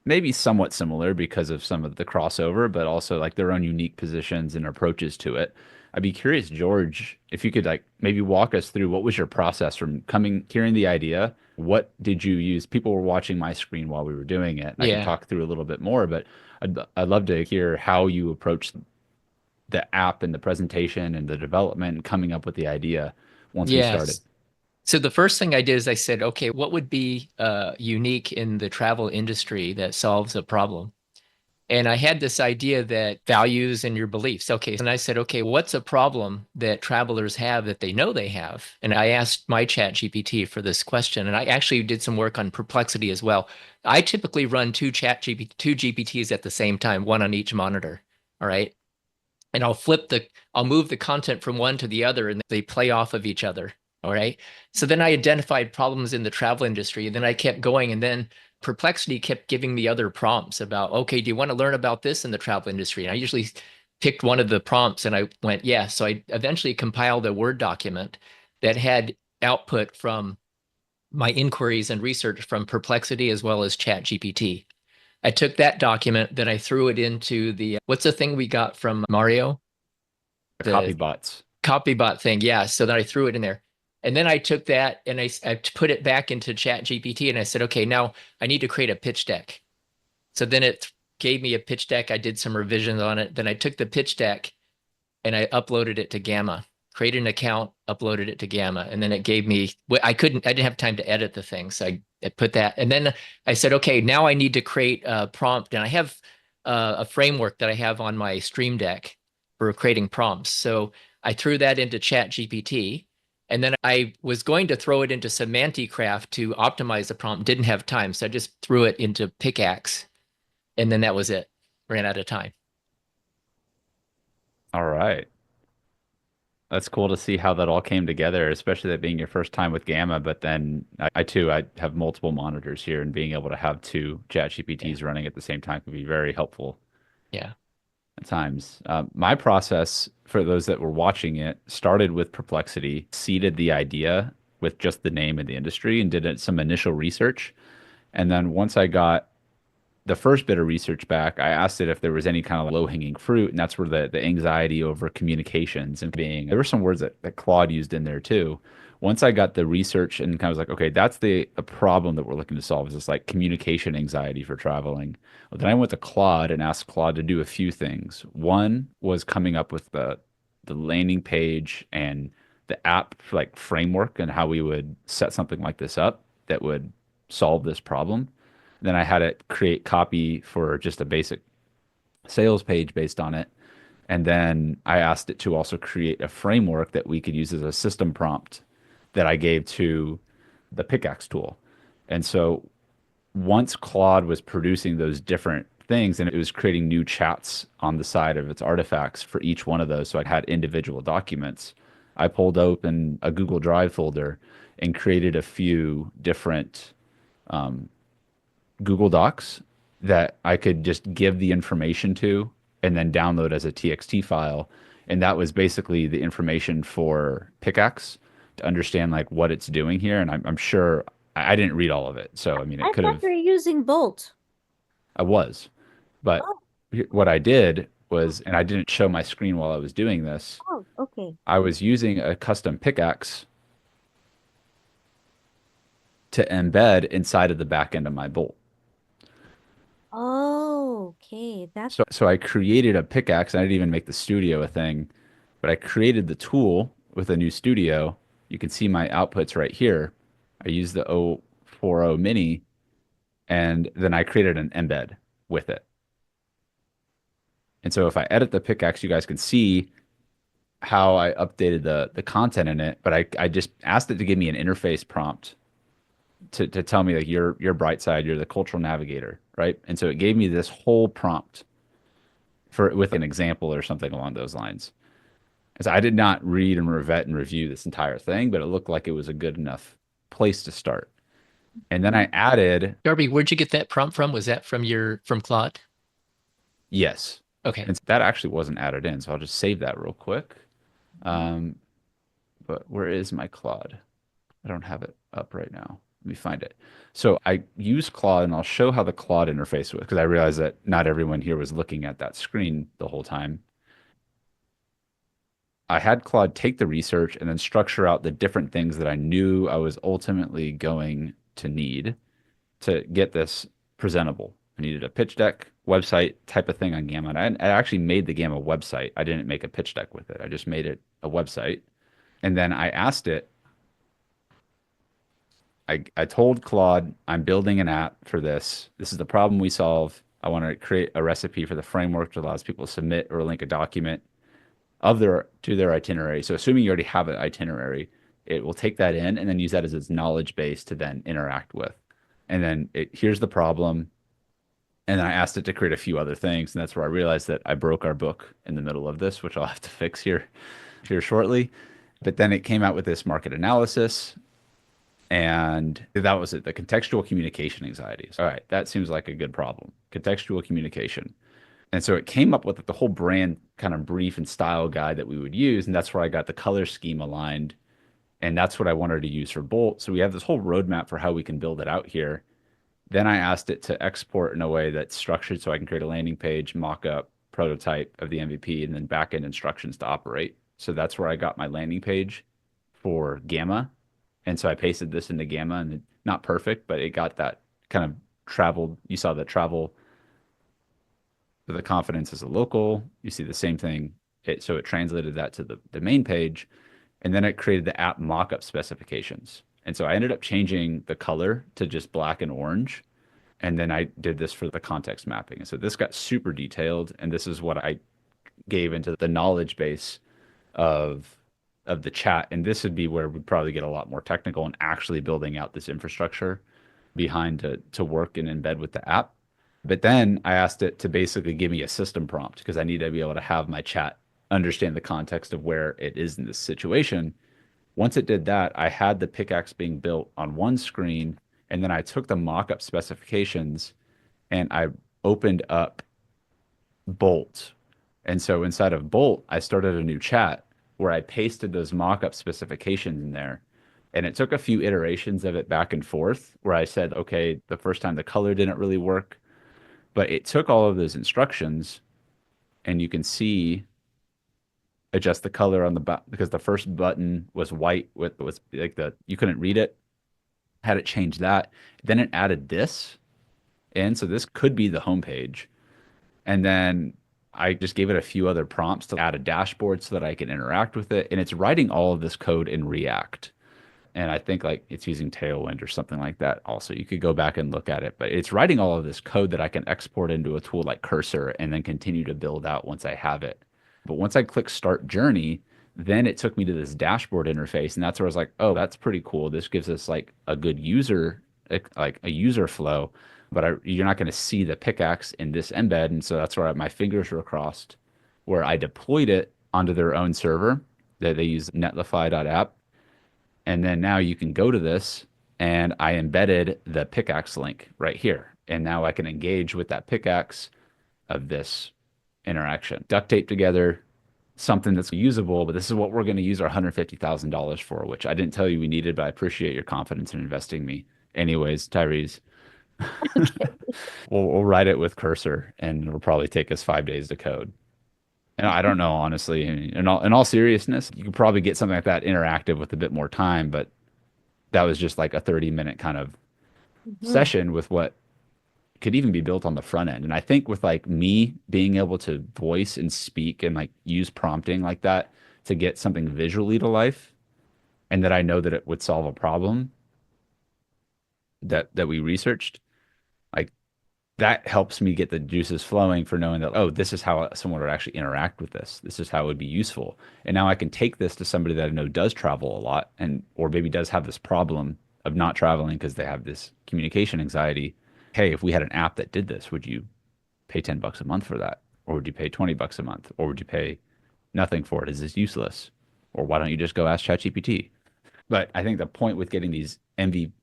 maybe somewhat similar because of some of the crossover, but also like their own unique positions and approaches to it. I'd be curious, George, if you could like maybe walk us through what was your process from hearing the idea. What did you use? People were watching my screen while we were doing it. I can talk through a little bit more, but I'd love to hear how you approached the app and the presentation and the development and coming up with the idea once we started. So the first thing I did is I said, okay, what would be unique in the travel industry that solves a problem? And I had this idea that values and your beliefs. Okay. And I said, okay, what's a problem that travelers have that they know they have? And I asked my chat GPT for this question. And I actually did some work on Perplexity as well. I typically run two GPTs at the same time, one on each monitor. All right. And I'll move the content from one to the other and they play off of each other. All right. So then I identified problems in the travel industry and then I kept going and then Perplexity kept giving me other prompts about, okay, do you want to learn about this in the travel industry? And I usually picked one of the prompts and I went, yeah. So I eventually compiled a Word document that had output from my inquiries and research from Perplexity as well as ChatGPT. I took that document, then I threw it into what's the thing we got from Mario? The The copybots. copybot thing. Yeah. So then I threw it in there. And then I took that and I put it back into ChatGPT and I said, okay, now I need to create a pitch deck. So then it gave me a pitch deck. I did some revisions on it. Then I took the pitch deck and I uploaded it to Gamma, created an account, uploaded it to Gamma. And then it gave me, I didn't have time to edit the thing. So I put that. And then I said, okay, now I need to create a prompt. And I have a framework that I have on my Stream Deck for creating prompts. So I threw that into ChatGPT. And then I was going to throw it into Semanticraft to optimize the prompt, didn't have time. So I just threw it into Pickaxe. And then that was it. Ran out of time. All right. That's cool to see how that all came together, especially that being your first time with Gamma. But then I too, I have multiple monitors here, and being able to have two chat GPTs running at the same time can be very helpful Yeah. at times. My process for those that were watching it started with Perplexity, seeded the idea with just the name of the industry, and did some initial research. And then once I got the first bit of research back, I asked it if there was any kind of low-hanging fruit, and that's where the anxiety over communications and being, there were some words that Claude used in there too. Once I got the research and kind of was like, okay, that's a problem that we're looking to solve, is this like communication anxiety for traveling. Well, then I went to Claude and asked Claude to do a few things. One was coming up with the landing page and the app like framework and how we would set something like this up that would solve this problem. Then I had it create copy for just a basic sales page based on it. And then I asked it to also create a framework that we could use as a system prompt that I gave to the Pickaxe tool. And so once Claude was producing those different things and it was creating new chats on the side of its artifacts for each one of those, so I had individual documents, I pulled open a Google Drive folder and created a few different Google Docs that I could just give the information to and then download as a TXT file. And that was basically the information for Pickaxe to understand like what it's doing here. And I'm sure I didn't read all of it. So, I mean, it I could thought have, you were using Bolt. I was, but Oh, what I did was, and I didn't show my screen while I was doing this, oh, okay. I was using a custom Pickaxe to embed inside of the back end of my Bolt. Oh, okay. That's So I created a Pickaxe. I didn't even make the studio a thing, but I created the tool with a new studio. You can see my outputs right here. I used the 040 Mini, and then I created an embed with it. And so if I edit the Pickaxe, you guys can see how I updated the content in it. But I just asked it to give me an interface prompt to tell me like you're Brightside, you're the cultural navigator, right? And so it gave me this whole prompt for with an example or something along those lines. Because I did not read and vet and review this entire thing, but it looked like it was a good enough place to start. And then I added, Darby, where'd you get that prompt from? Was that from Claude? yes. Okay. And that actually wasn't added in, so I'll just save that real quick. But where is my Claude? I don't have it up right now. Let me find it. So I use Claude, and I'll show how the Claude interface was, because I realized that not everyone here was looking at that screen the whole time. I had Claude take the research and then structure out the different things that I knew I was ultimately going to need to get this presentable. I needed a pitch deck, website type of thing on Gamma. And I actually made the Gamma website. I didn't make a pitch deck with it. I just made it a website. And then I asked it, I told Claude, I'm building an app for this. This is the problem we solve. I want to create a recipe for the framework that allows people to submit or link a document to their itinerary. So assuming you already have an itinerary, it will take that in and then use that as its knowledge base to then interact with. And then here's the problem. And then I asked it to create a few other things. And that's where I realized that I broke our book in the middle of this, which I'll have to fix here shortly. But then it came out with this market analysis. And that was it, the contextual communication anxieties. All right, that seems like a good problem. Contextual communication. And so it came up with like, the whole brand kind of brief and style guide that we would use. And that's where I got the color scheme aligned. And that's what I wanted to use for Bolt. So we have this whole roadmap for how we can build it out here. Then I asked it to export in a way that's structured so I can create a landing page, mock-up, prototype of the MVP, and then backend instructions to operate. So that's where I got my landing page for Gamma. And so I pasted this into Gamma, and not perfect, but it got that kind of traveled. You saw the travel for the confidence as a local. You see the same thing. So it translated that to the main page, and then it created the app mock-up specifications. And so I ended up changing the color to just black and orange. And then I did this for the context mapping. And so this got super detailed. And this is what I gave into the knowledge base of the chat. And this would be where we'd probably get a lot more technical and actually building out this infrastructure behind to work and embed with the app. But then I asked it to basically give me a system prompt because I need to be able to have my chat understand the context of where it is in this situation. Once it did that, I had the pickaxe being built on one screen, and then I took the mock-up specifications and I opened up Bolt. And so inside of Bolt, I started a new chat where I pasted those mock-up specifications in there. And it took a few iterations of it back and forth where I said, okay, the first time the color didn't really work, but it took all of those instructions and you can see adjust the color on the button because the first button was white with was like you couldn't read it. Had it change that. Then it added this. And so this could be the homepage. And then I just gave it a few other prompts to add a dashboard so that I can interact with it. And it's writing all of this code in React. And I think like it's using Tailwind or something like that. Also, you could go back and look at it, but it's writing all of this code that I can export into a tool like Cursor and then continue to build out once I have it. But once I click Start Journey, then it took me to this dashboard interface, and that's where I was like, oh, that's pretty cool. This gives us like a good user, like a user flow, but you're not going to see the pickaxe in this embed. And so that's where my fingers were crossed, where I deployed it onto their own server that they use netlify.app. And then now you can go to this and I embedded the pickaxe link right here. And now I can engage with that pickaxe of this interaction. Duct tape together something that's usable, but this is what we're going to use our $150,000 for, which I didn't tell you we needed, but I appreciate your confidence in investing me. Anyways, Tyrese, we'll write it with Cursor and it'll probably take us 5 days to code. And I don't know, honestly, in all seriousness, you could probably get something like that interactive with a bit more time, but that was just like a 30-minute kind of session with what could even be built on the front end. And I think with like me being able to voice and speak and like use prompting like that to get something visually to life, and that I know that it would solve a problem that we researched, like that helps me get the juices flowing for knowing that, oh, this is how someone would actually interact with this. This is how it would be useful. And now I can take this to somebody that I know does travel a lot and or maybe does have this problem of not traveling because they have this communication anxiety. Hey, if we had an app that did this, would you pay $10 a month for that? Or would you pay $20 a month? Or would you pay nothing for it? Is this useless? Or why don't you just go ask ChatGPT? But I think the point with getting these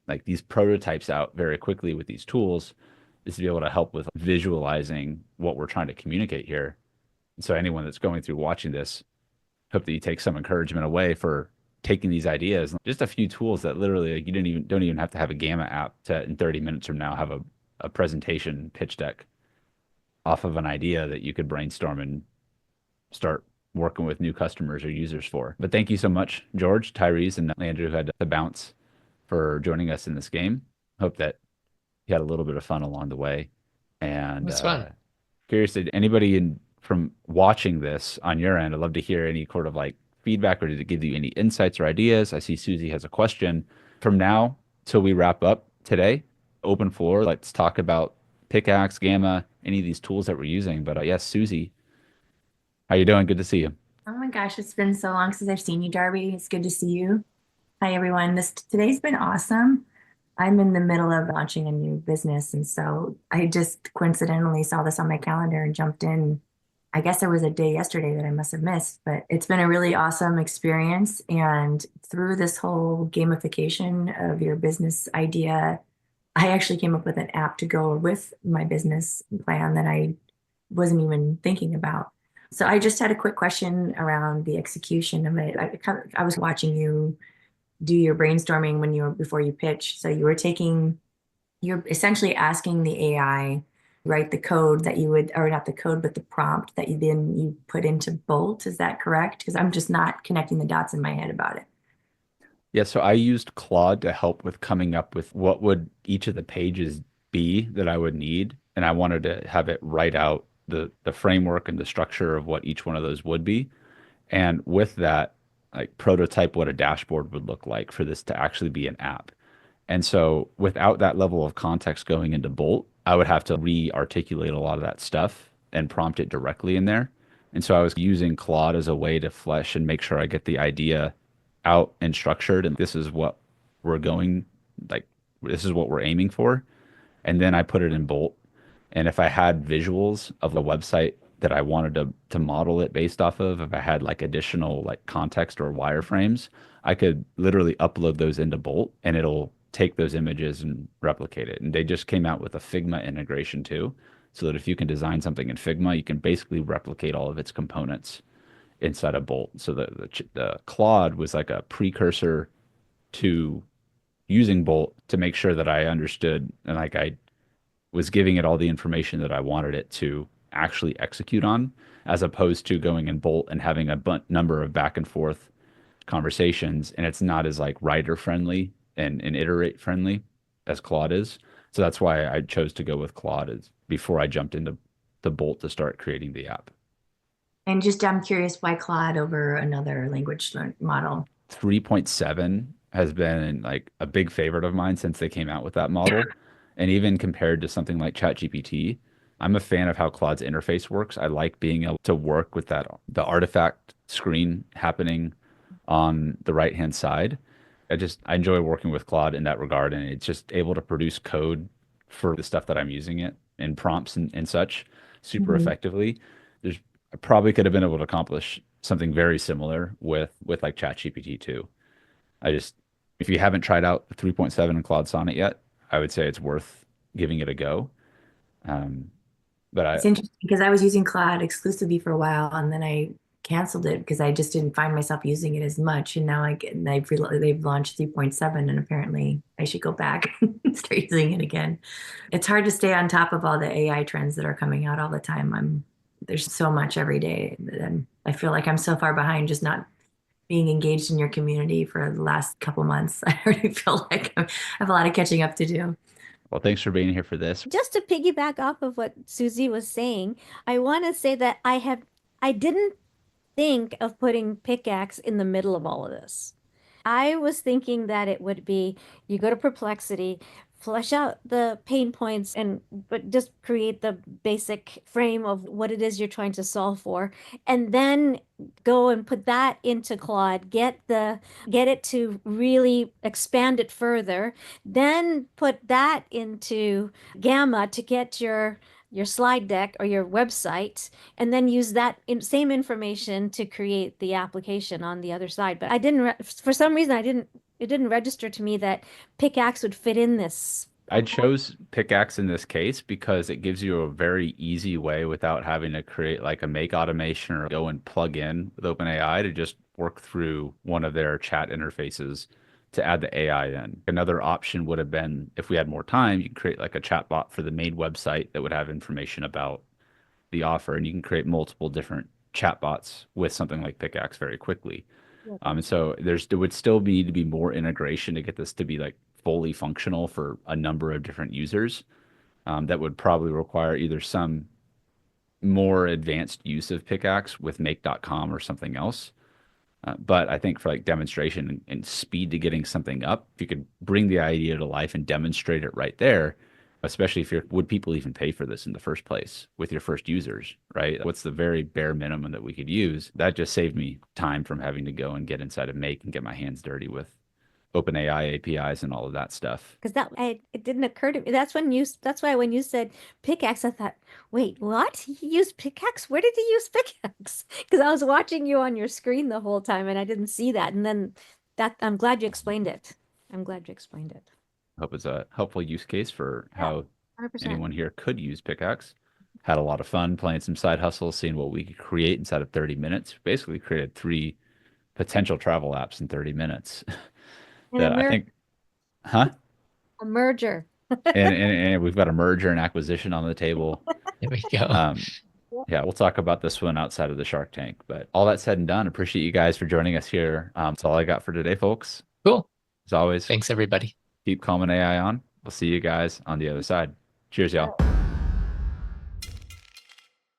like these prototypes out very quickly with these tools is to be able to help with visualizing what we're trying to communicate here. And so anyone that's going through watching this, hope that you take some encouragement away for taking these ideas, just a few tools that literally like, you don't even have to have a Gamma app to in 30 minutes from now have a presentation pitch deck off of an idea that you could brainstorm and start working with new customers or users for. But thank you so much, George, Tyrese, and Leandra, who had to bounce, for joining us in this game. Hope that you had a little bit of fun along the way. And It's fun. curious, did anybody from watching this on your end, I'd love to hear any sort of like feedback, or did it give you any insights or ideas? I see Susie has a question. From now till we wrap up today, open floor. Let's talk about Pickaxe, Gamma, any of these tools that we're using. But yes, Susie, how you doing? Good to see you. Oh my gosh, it's been so long since I've seen you, Darby. It's good to see you. Hi, everyone. Today's been awesome. I'm in the middle of launching a new business, and so I just coincidentally saw this on my calendar and jumped in. I guess there was a day yesterday that I must have missed, but it's been a really awesome experience. And through this whole gamification of your business idea, I actually came up with an app to go with my business plan that I wasn't even thinking about. So I just had a quick question around the execution of it. I was watching you do your brainstorming before you pitch. So you're essentially asking the AI write the code that you would, or not the code, but the prompt that you put into Bolt. Is that correct? Because I'm just not connecting the dots in my head about it. Yeah, so I used Claude to help with coming up with what would each of the pages be that I would need, and I wanted to have it write out the framework and the structure of what each one of those would be. And with that, like prototype what a dashboard would look like for this to actually be an app. And so without that level of context going into Bolt, I would have to re-articulate a lot of that stuff and prompt it directly in there. And so I was using Claude as a way to flesh and make sure I get the idea out and structured. And this is what we're going, like, this is what we're aiming for. And then I put it in Bolt. And if I had visuals of the website that I wanted to model it based off of, if I had like additional like context or wireframes, I could literally upload those into Bolt and it'll take those images and replicate it. And they just came out with a Figma integration too, so that if you can design something in Figma, you can basically replicate all of its components inside of Bolt. So the Claude was like a precursor to using Bolt to make sure that I understood and like I was giving it all the information that I wanted it to actually execute on, as opposed to going in Bolt and having a number of back and forth conversations. And it's not as like writer friendly and iterate friendly as Claude is. So that's why I chose to go with Claude as before I jumped into the Bolt to start creating the app. And just I'm curious why Claude over another language model. 3.7 has been like a big favorite of mine since they came out with that model. And even compared to something like ChatGPT, I'm a fan of how Claude's interface works. I like being able to work with the artifact screen happening on the right-hand side. I enjoy working with Claude in that regard, and it's just able to produce code for the stuff that I'm using it and prompts and such super effectively. I probably could have been able to accomplish something very similar with like ChatGPT too. If you haven't tried out the 3.7 and Claude Sonnet yet, I would say it's worth giving it a go. Um, but It's interesting because I was using Claude exclusively for a while, and then I canceled it because I just didn't find myself using it as much. And now they've launched 3.7, and apparently I should go back and start using it again. It's hard to stay on top of all the AI trends that are coming out all the time. There's so much every day, and I feel like I'm so far behind just not being engaged in your community for the last couple months. I already feel like I have a lot of catching up to do. well, thanks for being here for this. Just to piggyback off of what Susie was saying, I want to say that I didn't think of putting Pickaxe in the middle of all of this. I was thinking that it would be you go to Perplexity, flesh out the pain points but just create the basic frame of what it is you're trying to solve for, and then go and put that into Claude, get it to really expand it further, then put that into Gamma to get your slide deck or your website, and then use that same information to create the application on the other side. But I didn't, for some reason, it didn't register to me that Pickaxe would fit in this. I chose Pickaxe in this case because it gives you a very easy way without having to create like a make automation or go and plug in with OpenAI to just work through one of their chat interfaces to add the AI in. Another option would have been if we had more time, you could create like a chat bot for the main website that would have information about the offer, and you can create multiple different chat bots with something like Pickaxe very quickly. Yep. And so there would still need to be more integration to get this to be like fully functional for a number of different users. That would probably require either some more advanced use of Pickaxe with make.com or something else. But I think for like demonstration and speed to getting something up, if you could bring the idea to life and demonstrate it right there, especially would people even pay for this in the first place with your first users, right? What's the very bare minimum that we could use? That just saved me time from having to go and get inside of Make and get my hands dirty with OpenAI APIs and all of that stuff. Because it didn't occur to me. That's why when you said Pickaxe, I thought, wait, what? He used Pickaxe? Where did he use Pickaxe? Because I was watching you on your screen the whole time and I didn't see that. And then I'm glad you explained it. I'm glad you explained it. Hope it's a helpful use case for how 100%. anyone here could use Pickaxe. Had a lot of fun playing some side hustles, seeing what we could create inside of 30 minutes. Basically created 3 potential travel apps in 30 minutes And that I think, huh? a merger. And we've got a merger and acquisition on the table. There we go. Yeah, we'll talk about this one outside of the Shark Tank. But all that said and done, appreciate you guys for joining us here. That's all I got for today, folks. Cool. As always, Thanks, everybody. keep calming AI on. We'll see you guys on the other side. Cheers, y'all.